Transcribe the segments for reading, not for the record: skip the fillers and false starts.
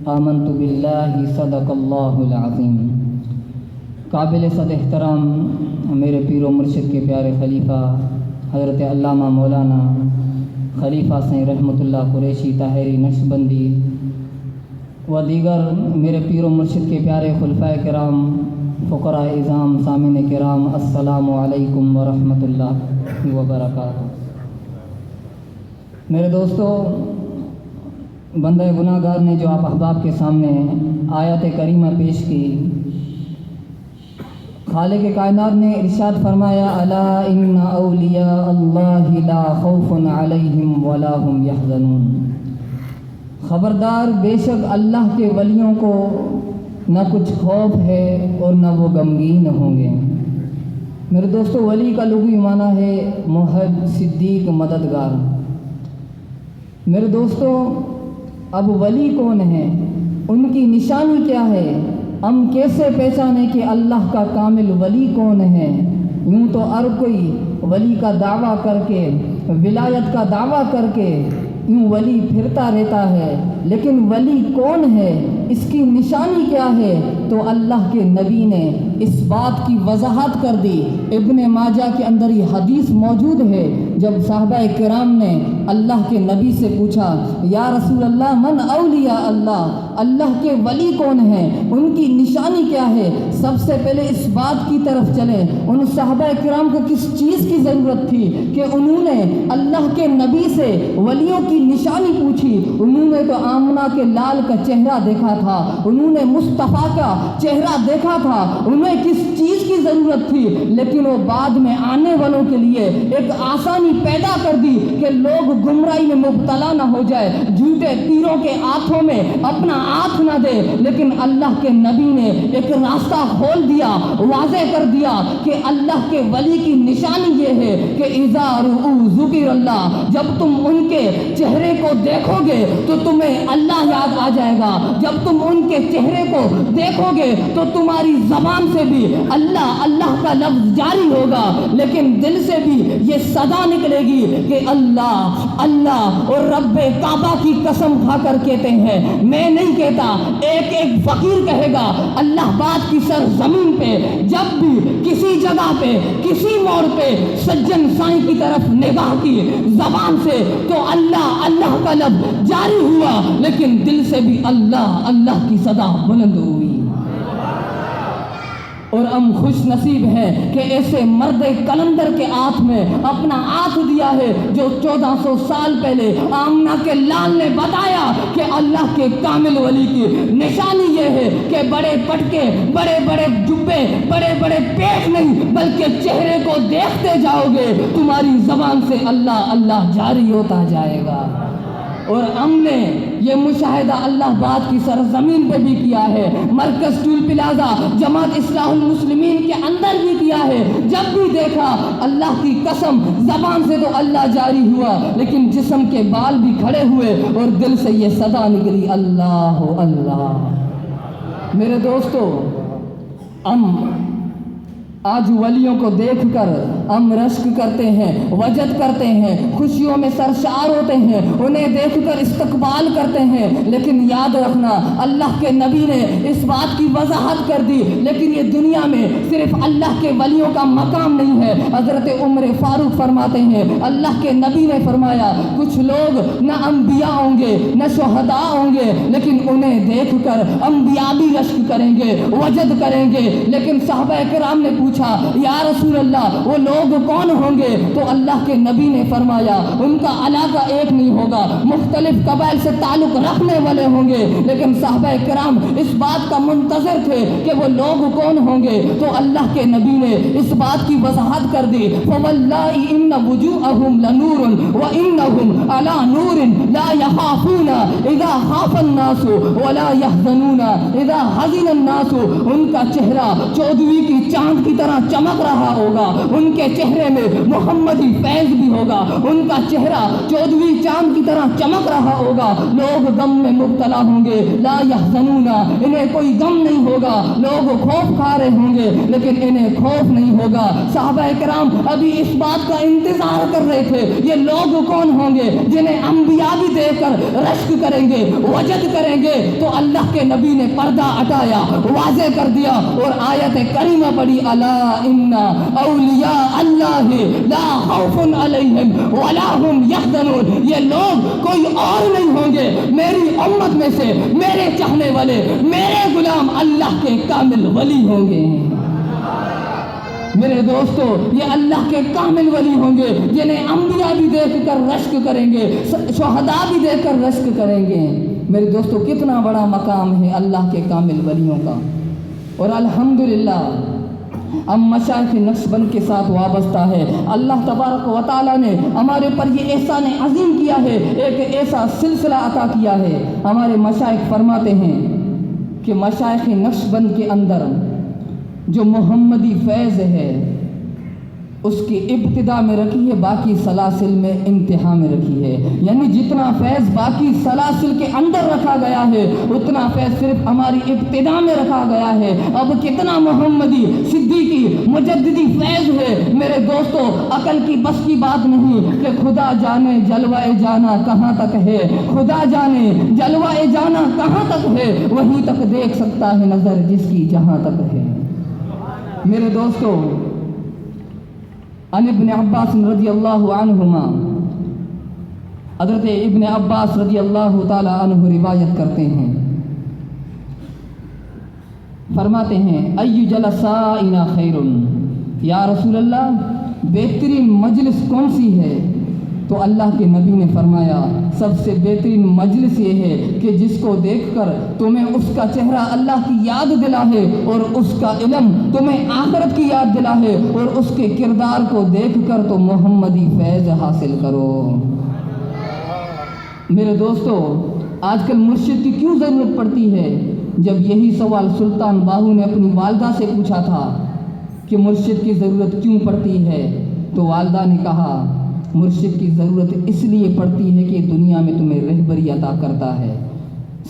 آمنت باللہ صدق اللہ العظیم۔ قابل صد احترام میرے پیر و مرشد کے پیارے خلیفہ حضرت علامہ مولانا خلیفہ سین رحمۃ اللہ قریشی طاہری نقشبندی و دیگر میرے پیر و مرشد کے پیارے خلفائے کرام، فقراء اعظام، سامعین کرام، السلام علیکم ورحمۃ اللہ وبرکاتہ۔ میرے دوستو، بندہ گناہ گار نے جو آپ احباب کے سامنے آیت کریمہ پیش کی، خالق کائنات نے ارشاد فرمایا، الا ان اولیاء اللہ لا خوف علیہم ولا هم یحزنون۔ خبردار، بے شک اللہ کے ولیوں کو نہ کچھ خوف ہے اور نہ وہ غمگین ہوں گے۔ میرے دوستو، ولی کا لغوی معنی ہے موحد، صدیق، مددگار۔ میرے دوستو، اب ولی کون ہے، ان کی نشانی کیا ہے، ہم کیسے پہچانے کہ اللہ کا کامل ولی کون ہے؟ یوں تو ہر کوئی ولی کا دعویٰ کر کے، ولایت کا دعویٰ کر کے یوں ولی پھرتا رہتا ہے، لیکن ولی کون ہے، اس کی نشانی کیا ہے؟ تو اللہ کے نبی نے اس بات کی وضاحت کر دی۔ ابن ماجہ کے اندر یہ حدیث موجود ہے، جب صحابہ کرام نے اللہ کے نبی سے پوچھا، یا رسول اللہ، من اولیاء اللہ، اللہ کے ولی کون ہیں، ان کی نشانی کیا ہے؟ سب سے پہلے اس بات کی طرف چلے، ان صحابہ کرام کو کس چیز کی ضرورت تھی کہ انہوں نے اللہ کے نبی سے ولیوں کی نشانی پوچھی؟ انہوں نے تو آمنہ کے لال کا چہرہ دیکھا تھا، انہوں نے مصطفیٰ کا چہرہ دیکھا تھا، انہیں کس چیز کی ضرورت تھی؟ لیکن وہ بعد میں آنے والوں کے لیے ایک آسانی پیدا کر دی کہ لوگ گمراہی میں مبتلا نہ ہو جائے، جھوٹے پیروں کے ہاتھوں میں اپنا ہاتھ نہ دے۔ لیکن اللہ کے نبی نے ایک راستہ کھول دیا، واضح کر دیا کہ اللہ کے ولی کی نشانی یہ ہے کہ اذا رؤوا ذکر اللہ، جب تم ان کے چہرے کو دیکھو گے تو تمہیں اللہ یاد آ جائے گا، جب تم ان کے چہرے کو دیکھو گے تو تمہاری زبان سے بھی اللہ اللہ کا لفظ جاری ہوگا، لیکن دل سے بھی یہ صدا نکلے گی کہ اللہ اللہ، اور رب کعبہ کی قسم کھا کر کہتے ہیں، میں نہیں کہتا، ایک ایک فقیر کہے گا اللہ باد کی سرزمین پہ جب بھی کسی جگہ پہ کسی موڑ پہ سجن سائیں کی طرف نگاہ کی زبان سے تو اللہ اللہ کا لفظ جاری ہوا، لیکن دل سے بھی اللہ اللہ کی صدا بلند ہوئی۔ اور ہم خوش نصیب ہیں کہ ایسے مرد کلندر کے ہاتھ میں اپنا ہاتھ دیا ہے جو 1400 سال پہلے آمنہ کے لال نے بتایا کہ اللہ کے کامل ولی کی نشانی یہ ہے کہ بڑے پٹکے، بڑے بڑے جبے، بڑے بڑے پیٹ نہیں، بلکہ چہرے کو دیکھتے جاؤ گے تمہاری زبان سے اللہ اللہ جاری ہوتا جائے گا۔ اور ہم نے یہ مشاہدہ اللہ باد کی سرزمین پہ بھی کیا ہے، مرکز ٹول پلازا جماعت اصلاح المسلمین کے اندر بھی کیا ہے۔ جب بھی دیکھا اللہ کی قسم زبان سے تو اللہ جاری ہوا، لیکن جسم کے بال بھی کھڑے ہوئے اور دل سے یہ صدا نکلی، اللہ اللہ۔ میرے دوستو، ہم آج ولیوں کو دیکھ کر ہم رشک کرتے ہیں، وجد کرتے ہیں، خوشیوں میں سرشار ہوتے ہیں، انہیں دیکھ کر استقبال کرتے ہیں، لیکن یاد رکھنا اللہ کے نبی نے اس بات کی وضاحت کر دی، لیکن یہ دنیا میں صرف اللہ کے ولیوں کا مقام نہیں ہے۔ حضرت عمر فاروق فرماتے ہیں، اللہ کے نبی نے فرمایا، کچھ لوگ نہ انبیاء ہوں گے نہ شہداء ہوں گے، لیکن انہیں دیکھ کر انبیاء بھی رشک کریں گے، وجد کریں گے۔ لیکن صحابہ کرام نے پوچھا، یا رسول اللہ، وہ لوگ کون ہوں گے؟ تو اللہ کے نبی نے فرمایا، ان کا علاقہ ایک نہیں ہوگا، مختلف قبائل سے تعلق رکھنے والے ہوں گے، لیکن صحابہ کرام اس بات کا منتظر تھے کہ وہ لوگ کون ہوں گے۔ تو اللہ کے نبی نے اس بات کی وضاحت کر دی، فواللہ ان وجوہہم لنور وانہم علی نور لا یخافون اذا خاف الناس ولا یحزنون اذا حزن الناس۔ ان کا چہرہ 14ویں کی چاند کی طرح چمک رہا ہوگا، ان کے چہرے میں محمدی فیض بھی ہوگا، ان کا چہرہ 14ویں چاند کی طرح چمک رہا ہوگا۔ لوگ غم میں مبتلا ہوں گے، لا یحزنون، انہیں کوئی غم نہیں ہوگا، لوگ خوف کھا رہے ہوں گے لیکن انہیں خوف نہیں ہوگا۔ صحابہ کرام ابھی اس بات کا انتظار کر رہے تھے، یہ لوگ کون ہوں گے جنہیں انبیاء بھی دیکھ کر رشک کریں گے، وجد کریں گے؟ تو اللہ کے نبی نے پردہ ہٹایا، واضح کر دیا اور آیت کریمہ پڑھی، الا ان اولیاء اللہ لا خوف علیہم ولا هم یحزنون۔ یہ لوگ کوئی اور نہیں ہوں گے، میری امت میں سے میرے چاہنے والے، میرے غلام اللہ کے کامل ولی ہوں گے۔ میرے دوستو، یہ اللہ کے کامل ولی ہوں گے جنہیں انبیاء بھی دیکھ کر رشک کریں گے، شہداء بھی دیکھ کر رشک کریں گے۔ میرے دوستو، کتنا بڑا مقام ہے اللہ کے کامل ولیوں کا۔ اور الحمدللہ ہم مشائخ نقشبند کے ساتھ وابستہ ہے۔ اللہ تبارک و تعالیٰ نے ہمارے پر یہ احسان عظیم کیا ہے، ایک ایسا سلسلہ عطا کیا ہے۔ ہمارے مشائخ فرماتے ہیں کہ مشائخ نقشبند کے اندر جو محمدی فیض ہے اس کی ابتدا میں رکھی ہے، باقی سلاسل میں انتہا میں رکھی ہے۔ یعنی جتنا فیض باقی سلاسل کے اندر رکھا گیا ہے اتنا فیض صرف ہماری ابتدا میں رکھا گیا ہے۔ اب کتنا محمدی صدیقی مجددی فیض ہے میرے دوستو، عقل کی بس کی بات نہیں کہ خدا جانے جلوہ جانا کہاں تک ہے، خدا جانے جلوہ جانا کہاں تک ہے، وہیں تک دیکھ سکتا ہے نظر جس کی جہاں تک ہے۔ میرے دوستو، عن ابن عباس رضی اللہ عنہما، حضرت ابن عباس رضی اللہ تعالی عنہ روایت کرتے ہیں، فرماتے ہیں ای جلسائنا خیر، یا رسول اللہ بہترین مجلس کون سی ہے؟ تو اللہ کے نبی نے فرمایا سب سے بہترین مجلس یہ ہے کہ جس کو دیکھ کر تمہیں اس کا چہرہ اللہ کی یاد دلاہے اور اس کا علم تمہیں آخرت کی یاد دلاہے اور اس کے کردار کو دیکھ کر تو محمدی فیض حاصل کرو۔ میرے دوستو، آج کل مرشد کی کیوں ضرورت پڑتی ہے؟ جب یہی سوال سلطان باہو نے اپنی والدہ سے پوچھا تھا کہ مرشد کی ضرورت کیوں پڑتی ہے، تو والدہ نے کہا مرشد کی ضرورت اس لیے پڑتی ہے کہ دنیا میں تمہیں رہبری عطا کرتا ہے۔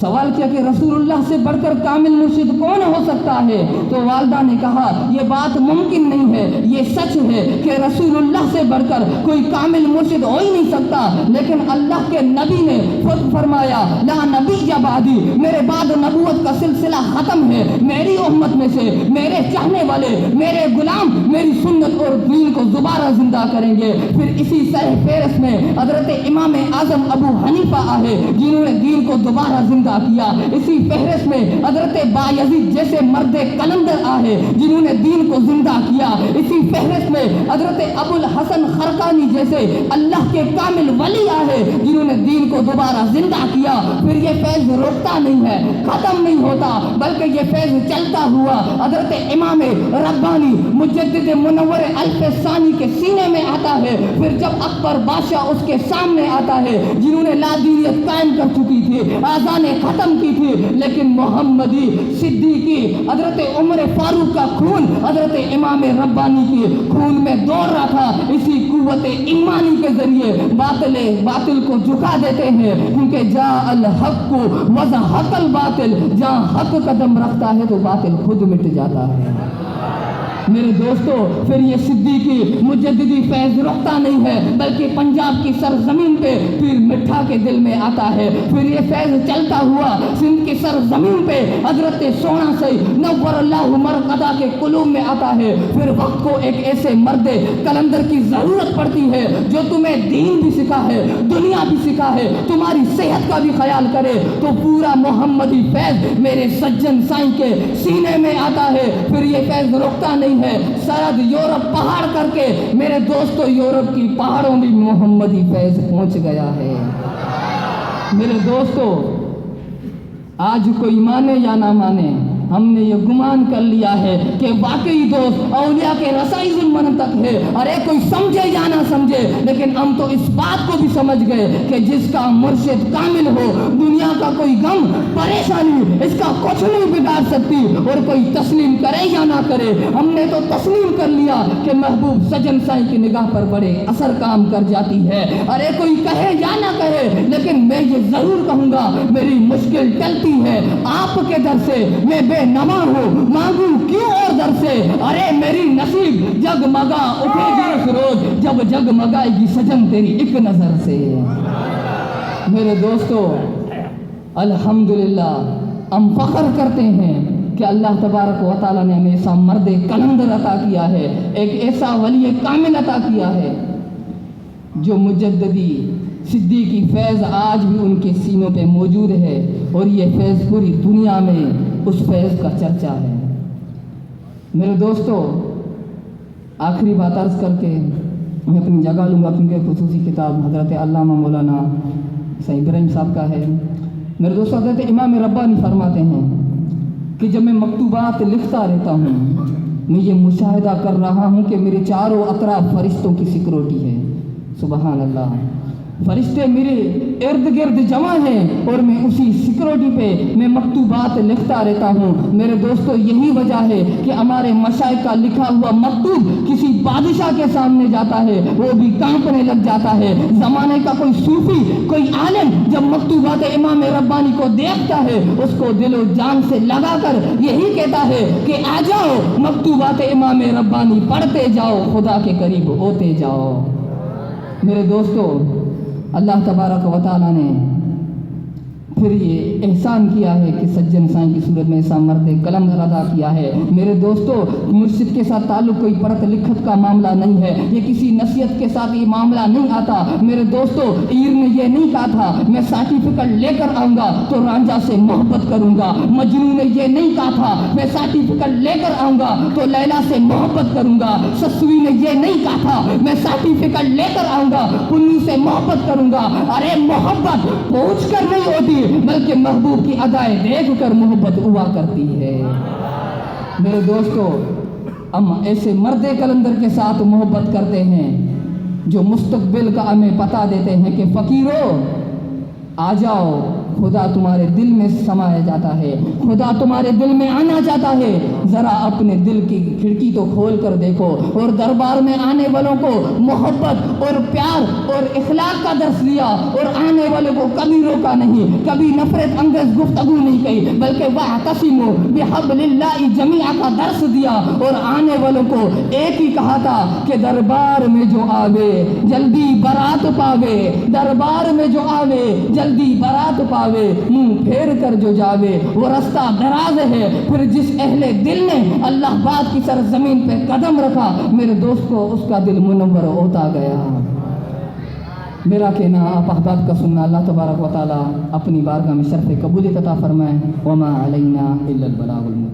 سوال کیا کہ رسول اللہ سے بڑھ کر کامل مرشد کون ہو سکتا ہے؟ تو والدہ نے کہا یہ بات ممکن نہیں ہے، یہ سچ ہے کہ رسول اللہ سے بڑھ کر کوئی کامل مرشد ہو ہی نہیں سکتا، لیکن اللہ کے نبی نے خود فرمایا لا نبی بعدی، میرے بعد نبوت کا سلسلہ ختم ہے، میری امت میں سے میرے چاہنے والے، میرے غلام میری سنت اور دین کو دوبارہ زندہ کریں گے۔ پھر اسی سر فہرست میں حضرت امام اعظم ابو حنیفہ آئے جنہوں نے دین کو دوبارہ زندہ کیا۔ اسی فہرست میں حضرت بایزید جیسے مرد کلندر آئے جنہوں نے دین کو زندہ کیا۔ اسی فہرست میں حضرت ابو الحسن خرقانی جیسے اللہ کے کامل ولی آئے جنہوں نے دین کو دوبارہ زندہ کیا۔ پھر یہ فیض رکتا نہیں ہے، ختم نہیں ہوتا، بلکہ یہ فیض چلتا ہوا حضرت امام ربانی مجدد منور الف ثانی کے سینے میں آتا ہے۔ پھر جب اکبر بادشاہ اس کے سامنے آتا ہے جنہوں نے لادینیت قائم کر چکی تھی، آذان ختم کی تھی، لیکن محمدی صدیقی حضرت عمر فاروق کا خون حضرت امام ربانی کے خون میں دوڑ رہا تھا۔ اسی قوت ایمانی کے ذریعے باطل کو جھکا دیتے ہیں، کیونکہ جاء الحق وزهق الباطل، جہاں حق قدم رکھتا ہے تو باطل خود مٹ جاتا ہے۔ میرے دوستو، پھر یہ صدیقی مجددی فیض رکتا نہیں ہے، بلکہ پنجاب کی سرزمین پہ پیر مٹھا کے دل میں آتا ہے۔ پھر یہ فیض چلتا ہوا سندھ کی سرزمین پہ حضرت سونا سے نور اللہ مرقدہ کے قلوب میں آتا ہے۔ پھر وقت کو ایک ایسے مرد کلندر کی ضرورت پڑتی ہے جو تمہیں دین بھی سکھا ہے، دنیا بھی سکھا ہے، تمہاری صحت کا بھی خیال کرے، تو پورا محمدی فیض میرے سجن سائیں کے سینے میں آتا ہے۔ پھر یہ فیض رکتا نہیں ہے، سرحد یورپ پہاڑ کر کے میرے دوستو یورپ کی پہاڑوں میں محمدی فیض پہنچ گیا ہے۔ میرے دوستو، آج کوئی مانے یا نہ مانے، ہم نے یہ گمان کر لیا ہے کہ واقعی دوست اولیاء کے رسائی ظلمن تک ہے. ارے کوئی سمجھے یا نہ سمجھے لیکن ہم تو اس بات کو بھی سمجھ گئے کہ جس کا مرشد کامل ہو دنیا کا کوئی غم پریشانی اس کا کچھ نہیں بگاڑ سکتی. اور کوئی تسلیم کرے یا نہ کرے ہم نے تو تسلیم کر لیا کہ محبوب سجن سائیں کی نگاہ پر بڑے اثر کام کر جاتی ہے. ارے کوئی کہے یا نہ کہے لیکن میں یہ ضرور کہوں گا میری مشکل ٹلتی ہے آپ کے در سے. میں بے نما ہوں مانگوں کیوں اور در سے. ارے میری نصیب جگمگا اٹھے گی اس روز جب جگمگائے گی سجن تیری ایک نظر سے. میرے دوستو الحمدللہ ہم فخر کرتے ہیں کہ اللہ تبارک و تعالیٰ نے ہمیں ایسا مرد کلندر عطا کیا ہے, ایک ایسا ولی کامل عطا کیا ہے جو مجددی صدیقی فیض آج بھی ان کے سینوں پہ موجود ہے اور یہ فیض پوری دنیا میں اس فیض کا چرچا ہے. میرے دوستو آخری بات عرض کر کے میں اپنی جگہ لوں گا کیونکہ خصوصی کتاب حضرت علامہ مولانا سید ابراہیم صاحب کا ہے. میرے دوستو حضرت امام ربانی فرماتے ہیں کہ جب میں مکتوبات لکھتا رہتا ہوں میں یہ مشاہدہ کر رہا ہوں کہ میرے چاروں اطراف فرشتوں کی سیکورٹی ہے. سبحان اللہ, فرشتے میرے ارد گرد جمع ہیں اور میں اسی سیکورٹی پہ میں مکتوبات لکھتا رہتا ہوں. میرے دوستو یہی وجہ ہے کہ ہمارے مشائخ کا لکھا ہوا مکتوب کسی بادشاہ کے سامنے جاتا ہے وہ بھی کانپنے لگ جاتا ہے. زمانے کا کوئی صوفی کوئی عالم جب مکتوبات امام ربانی کو دیکھتا ہے اس کو دل و جان سے لگا کر یہی کہتا ہے کہ آ جاؤ مکتوبات امام ربانی پڑھتے جاؤ خدا کے قریب ہوتے جاؤ. میرے دوستو اللہ تبارک و تعالیٰ نے پھر یہ احسان کیا ہے کہ سجن سائیں کی صورت میں ایسا مرد قلم ادا کیا ہے. میرے دوستو مرشد کے ساتھ تعلق کوئی پڑھ لکھت کا معاملہ نہیں ہے, یہ کسی نصیحت کے ساتھ یہ معاملہ نہیں آتا. میرے دوستو ایر نے یہ نہیں کہا تھا میں سرٹیفکیٹ لے کر آؤں گا تو رانجھا سے محبت کروں گا. مجنون نے یہ نہیں کہا تھا میں سرٹیفکیٹ لے کر آؤں گا تو لیلا سے محبت کروں گا. سسوی نے یہ نہیں کہا تھا میں سرٹیفکیٹ لے کر آؤں گا پنی سے محبت کروں گا. ارے محبت پوچھ کر نہیں ہوتی بلکہ محبوب کی ادائیں دیکھ کر محبت ہوا کرتی ہے. میرے دوستو ہم ایسے مرد کلندر کے ساتھ محبت کرتے ہیں جو مستقبل کا ہمیں پتہ دیتے ہیں کہ فقیرو آ جاؤ خدا تمہارے دل میں سمایا جاتا ہے, خدا تمہارے دل میں آنا چاہتا ہے. ذرا اپنے دل کی کھڑکی تو کھول کر دیکھو اور دربار میں آنے والوں کو محبت اور پیار اور اخلاق کا درس دیا اور آنے والوں کو کبھی روکا نہیں, کبھی نفرت انگیز گفتگو نہیں کی بلکہ واعتصموا بحبل اللہ جمیعا کا درس دیا اور آنے والوں کو ایک ہی کہا تھا کہ دربار میں جو آوے جلدی برات پاوے, دربار میں جو آوے جلدی برات پاوے, منہ پھیر کر جو جاوے وہ رستہ دراز ہے. پھر جس اہل دل نے اللہ باد کی سرزمین پہ قدم رکھا میرے دوست کو اس کا دل منور ہوتا گیا. میرا کہنا آپ احباب کا سننا اللہ تبارک و تعالی اپنی بارگاہ میں شرف قبولیت عطا فرمائے. وما علینا الا البلاغ المبین.